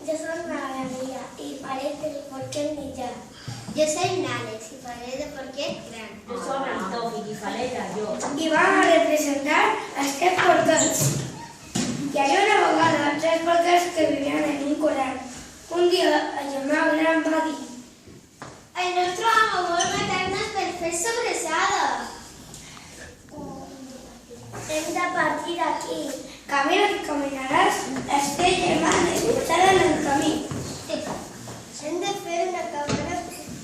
Yo soy María y faré de por qué mitjà. Jo soy Nàlex i faré de per què gran. Jo soc Antònic i faré de jo. I vam a representar els tres porquets. Hi havia una vegada tres porquets que vivien en un corral. Un dia el germà gran va dir: El nostre amo vol matar-nos per fer sobrassada. hem de partir d'aquí. Camina que caminaràs, els tres germans et posaran en el camí. Hem de fer una cabana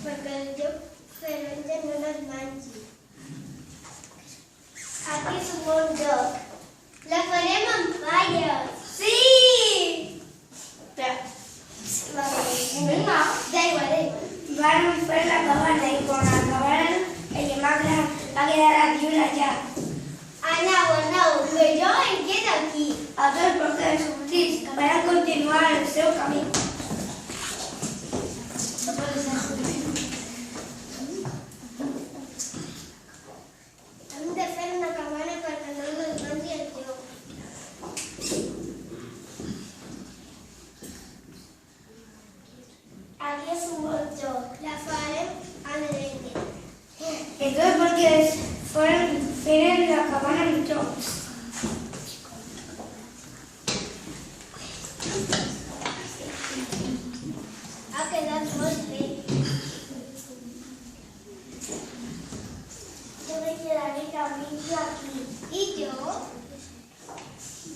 perquè el llop ferotge no les mangi. Aquí és un bon lloc. La farem amb palla. Sí! Vinga, d'aigua. Van fer la cabana i quan acabaren el germà gran va quedar a viure allà. Aneu, que jo em quedo aquí. Els dos porquets sortits van continuar el seu camí. Hem de fer una cabana perquè no ens mangi el llop. Aquí és un bon lloc. La farem a l'Elena. Els dos porquets feren la cabana amb troncs. Ha quedat molt bé. Jo me quedaré caminant aquí. I jo?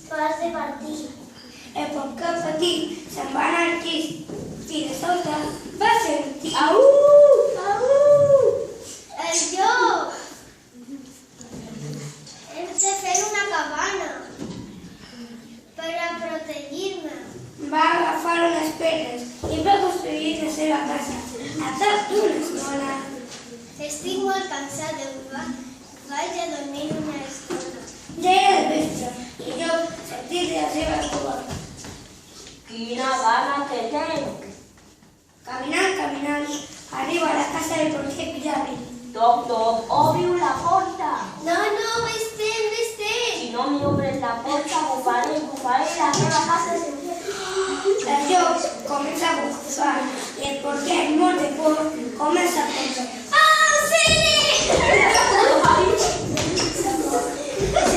Tu has de partir. El porquet petit se'n va anar al llit i de sobte va sentir Au! El llop! Hem de fer una cabana per a protegir-me. Va agafar unes pedres i va construir la seva casa a top d'una estona. Estic molt cansat, vaig a dormir una estona. Ja era el vespre i jo sentit la seva cua. Quina gana que tenc! Caminant, arriba a la casa del porquet Javi. Toc, obriu la porta! No, estem. Si no me obres la porta, bufaré la teva casa sense... El llop comença a bufar i el porquet, mort de por, comença a correr.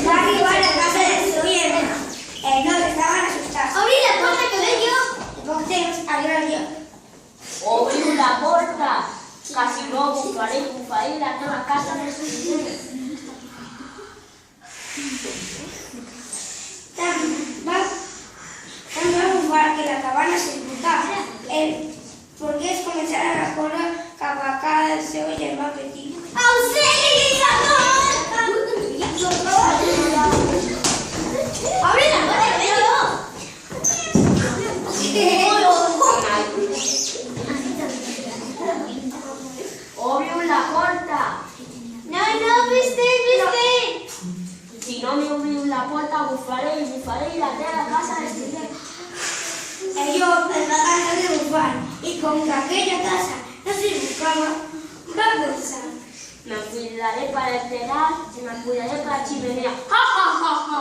Va arribar a la casa del seu germà. Els dos estaven assustats. Obri la porta que ve jo. En poc temps arriba el llop. Obriu la porta! Que si no bufaré la teva casa sense... Tant va bufar que la cabana s'embotava. Els porquets començaren a córrer cap a casa del seu germà petit. Auxili, amor! Obri la porta que ve jo. Obriu la porta! No, vés. Si no me obriu la porta, bufaré la teva casa sense... El llop es va cansar de bufar i com que aquella casa no s'hi buscava, va pensar: Me cuidaré para el telar y me cuidaré para la chimenea. ¡Ja, ja, ja, ja!